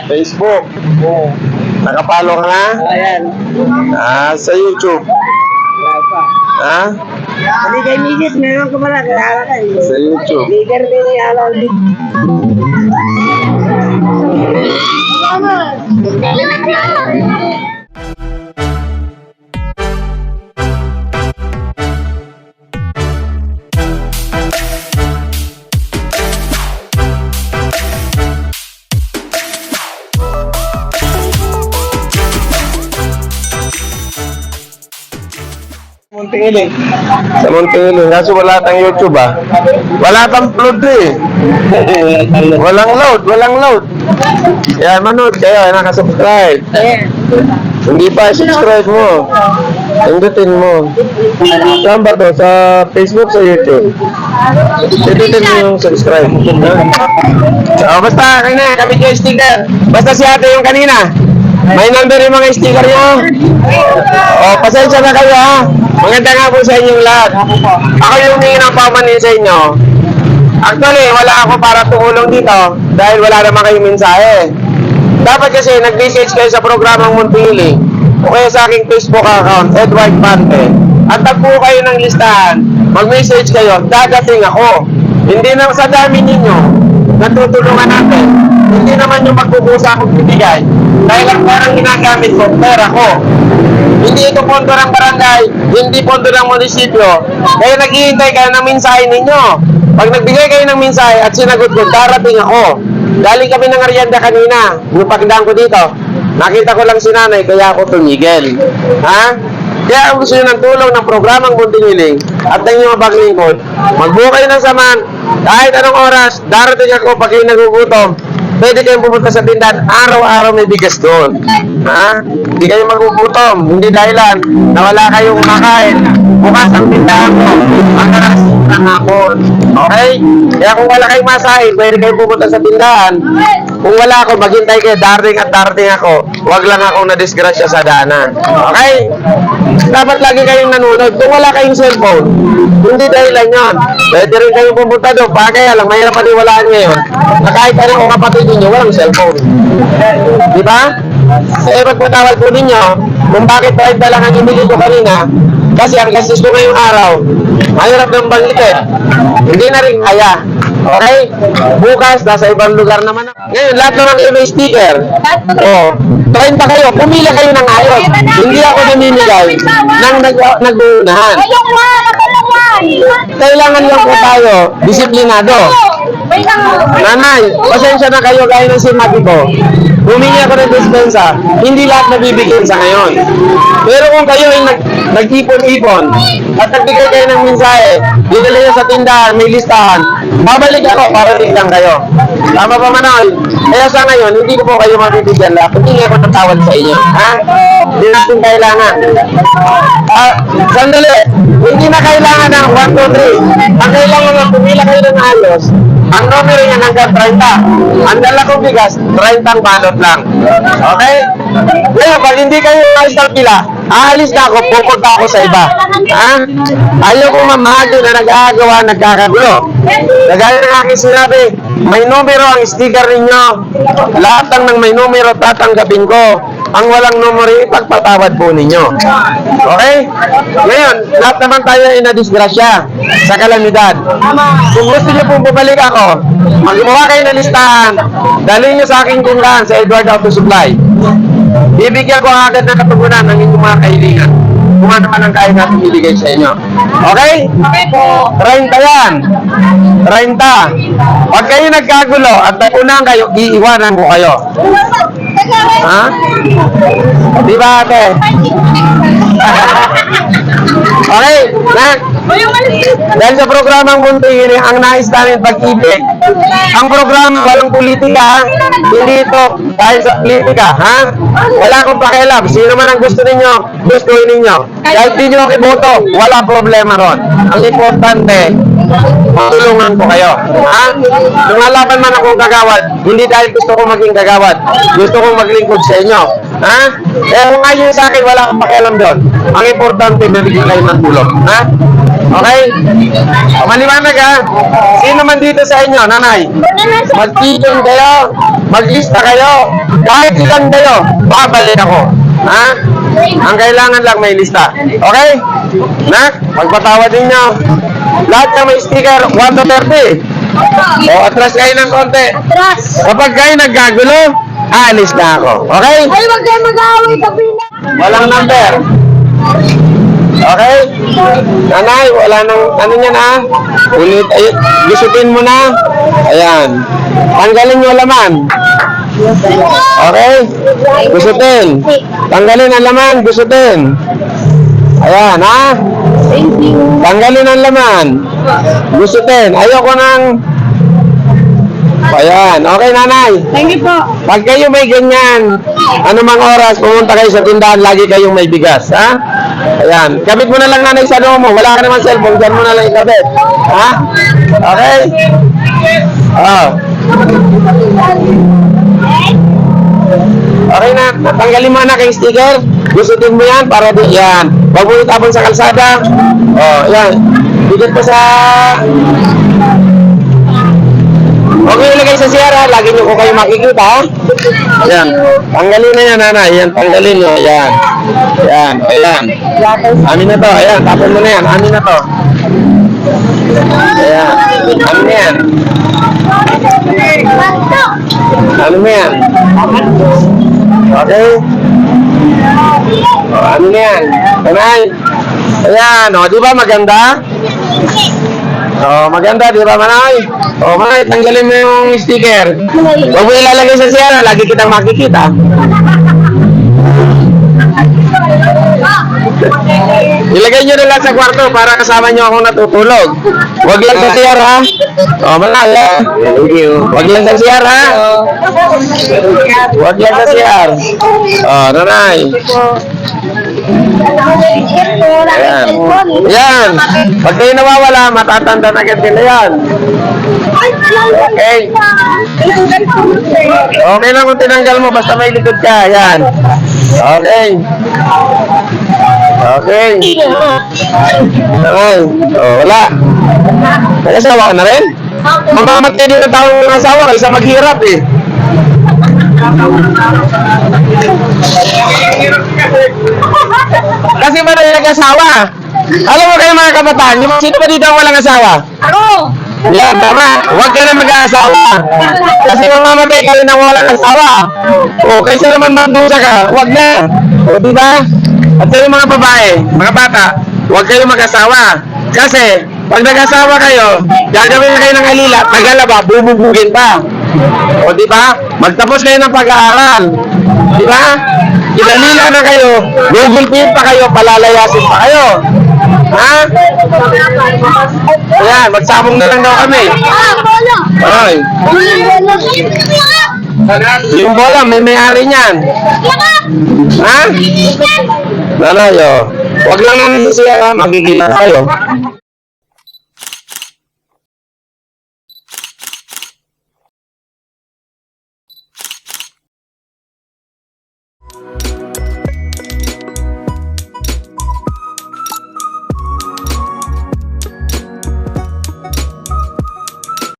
Facebook. Nakapalo ka na? Ayan. Sa YouTube. Wala pa. Ha? Hindi kay Migis, meron ka pala. Kaya ka eh. Sa YouTube. Leader din yung alaw din. Muntingiling. Sa Muntingiling. Kaso wala tang YouTube Wala tang upload Walang load. Kaya manood kayo, nakasubscribe. Hindi pa subscribe mo. Pindutin mo. Saan ba to? Sa Facebook, sa YouTube. Pindutin mo yung subscribe. Basta, kanina, kapit yung sticker. Basta si ate yung kanina. May number yung mga sticker nyo. Pasensya na kayo Maganda nga po sa inyong lahat. Ako yung humingi ng pamanin sa inyo. Actually, wala ako para tumulong dito dahil wala naman kayong mensahe. Dapat kasi nag-message kayo sa programang Muntingiling o kaya sa aking Facebook account, Edward Pante. At tagpo kayo ng listahan. Mag-message kayo, dadating ako. Hindi na sa dami ninyo, natutulungan natin. Hindi naman yung magbubusa akong bibigay. Dahil ang parang ginagamit ko, pera ko. Hindi ito pondo ng barangay, hindi pondo ng munisipyo. Kaya naghihintay kayo ng mensahe ninyo. Pag nagbigay kayo ng mensahe at sinagot ko, darating ako. Galing kami ng Arianda kanina. Yung pagdaan ko dito, nakita ko lang si nanay, kaya ako tumigil. Kaya ang gusto nyo ng tulong ng programang Muntingiling at ng inyong paglingkod, magbuo kayo ng saman, kahit anong oras, darating ako pag kayo nagugutom. Pwede kayong pumunta sa tindahan, araw-araw may bigas doon. Hindi kayo magugutom, hindi dahilan na wala kayong makain. Bukas ang tindahan ko, makaras ng hapon. Okay? Kaya kung wala kayong masahin, pwede kayong pumunta sa tindahan. Kung wala ako, maghintay kayo, darating at darating ako. Huwag lang akong nadisgrasya sa daanan. Okay? Dapat lagi kayong nanonood. Kung wala kayong cellphone, hindi dahilan yun. Pwede rin kayong pumunta doon. Kaya lang, mahirap paniwalaan ngayon na kahit anong kapatid ninyo, walang cellphone. Di ba? Kaya magpatawad po ninyo kung bakit 5 lang ang ibili ko kanina. Kasi ang gastos ko ngayong araw, mahirap ng banggitin. Hindi na rin kaya. Okay? Bukas, nasa ibang lugar naman ako. Ngayon, lahat naman kayo may sticker. 30 kayo. Pumila kayo ng ayos. Hindi ako namimigay ng nag-uunahan. Kailangan lang po tayo disiplinado. Nanay, pasensya na kayo gaya ng sinabi ko. Humingi ako ng dispensa, hindi lahat nabibigyan sa ngayon. Pero kung kayo ay nag-ipon-ipon at nagbigay kayo ng mensahe, dinala nyo sa tindahan, may listahan, babalik ako para tignan kayo. Tama ba, Manoy? Kaya sa ngayon, hindi ko po kayo mabibigyan lahat. Hindi ako natawad sa inyo. Hindi natin kailangan. Sandali, hindi na kailangan ng 1, 2, 3. Ang kailangan na pumila kayo ng ayos. Ang numero niya hanggang 30. Ang dala kong bigas, 30 balot lang. Okay? Ngayon, pag hindi kayo ayos ng pila, aalis na ako, pupunta ako sa iba. Ayaw ko mamahagi na nag-aagawa, nagkakagulo. Kagaya ng aking sinabi, may numero ang sticker ninyo. Lahat ng may numero, tatanggapin ko. Ang walang numero, ipagpatawad po ninyo. Okay? Ngayon, lahat naman tayo ay nadisgrasya sa kalamidad. Kung gusto niyo pong bumalik ako, maggumawa kayo ng listahan, dalhin niyo sa aking tindahan sa Edward Auto Supply. Bibigyan ko agad ng katugunan ng inyong mga kahilingan. Kung ano man ang kaya natin ibigay sa inyo. Okay? Okay po. 30 yan. 30. Pag kayo nagkagulo at napunan kayo, iiwanan ko kayo. Di ba, ate? Okay, dahil sa programang Muntingiling, ang nais namin pag-ibig. Ang programa, walang politika, hindi ito dahil sa politika, Wala akong pakialam. Sino man ang gusto ninyo, gustuin ninyo. Kahit di nyo iboto, wala problema ron. Ang importante, matulungan ko kayo. Lumalaban man akong kagawad, hindi dahil gusto kong maging kagawad. Gusto kong maglingkod sa inyo. Kaya kung ayaw sa akin, wala akong pakialam doon. Ang importante, nabigyan kayo ng tulong. Okay? O, maliwanag ha. Sino man dito sa inyo, nanay? Magpipin kayo, maglista kayo, kahit ilan kayo, babalik ako. Ha? Ang kailangan lang may lista. Okay? Nak, magpatawad ninyo. Lahat na may sticker, 1 to 30. O, atras kayo ng konti. Kapag kayo nagkagulo, aalis na ako. Okay? Ay, wag kayo mag-aaway sa pina. Walang number. Okay? Nanay, wala nang ano yan ha? Ulit, ay, gusutin mo na. Ayan. Tanggalin nyo laman. Okay? Gusutin. Tanggalin ang laman, gusutin. Ayan, ha? Tanggalin ang laman. Gusutin. Ayoko nang... Ayan. Okay, nanay. Thank you po. Pag kayo may ganyan, anumang oras, pumunta kayo sa tindahan, lagi kayong may bigas, ha? Ayan. Kabit mo na lang, nanay, sa noo mo. Wala ka naman cellphone, dyan mo na lang ikabit. Ha? Okay? Oh. Okay na. Tanggalin mo na kay sticker. Gusutin mo yan para di... Yan. Huwag mo itapon sa kalsada. Oh, yan. Dikit pa sa... Huwag mo ilagay sa siyara. Lagi nyo ko kayo makikita, ha? Yan. Tanggalin na yan, nanay. Yan, tanggalin nyo. Yan. Yan. Ayan. Amin na to. Ayan. Tapon mo na yan. Amin na to. Ayan. Amin na yan. Ano mo yan? Okay? O, ano na yan? Nanay? Ayan, o, di ba maganda? O, maganda, di ba, manay? O, manay, tanggalin mo yung sticker. Huwag mo ilalagay sa siyara, lagi kitang makikita. Ilagay nyo na lang sa kwarto para kasama nyo akong natutulog. Huwag lang sa siyar, ha? O, manay, ha? Thank you. Huwag lang sa siyar, ha? Huwag lang sa siyar. O, nanay. Ayan. Yan. Pag kayo nawawala, matatanda na agad nila yan. Okay. Okay lang kung tinanggal mo, basta may likod ka. Yan. Okay. Okay. Okay. Oh, wala. Nag-asawa ka na rin? Mamamatay din ang taong ng asawa kaysa maghirap eh. Kasi ba na nag-asawa? Alam mo kayo mga kabataan, sino ba dito ang walang asawa? Ako! Yan, tama. Huwag ka na mag-aasawa. Kasi mamamatay ka rin ang walang asawa. O, kaysa naman magdusa ka, huwag na. O, di ba? At sa mga babae, mga bata, huwag kayo mag-asawa. Kasi, pag nag-asawa kayo, gagawin na kayo ng alila, nagalaba, bububugin pa. O, di ba? Magtapos kayo ng pag-aaral. Di ba? Ilalila na kayo, gugulpihin pa kayo, palalayasin pa kayo. Ha? Ayan, magsabong na lang daw kami. Ay. Yung bola, may-ari niyan. Ha? Nanay, oh. Huwag lang naman siya, magigila kayo.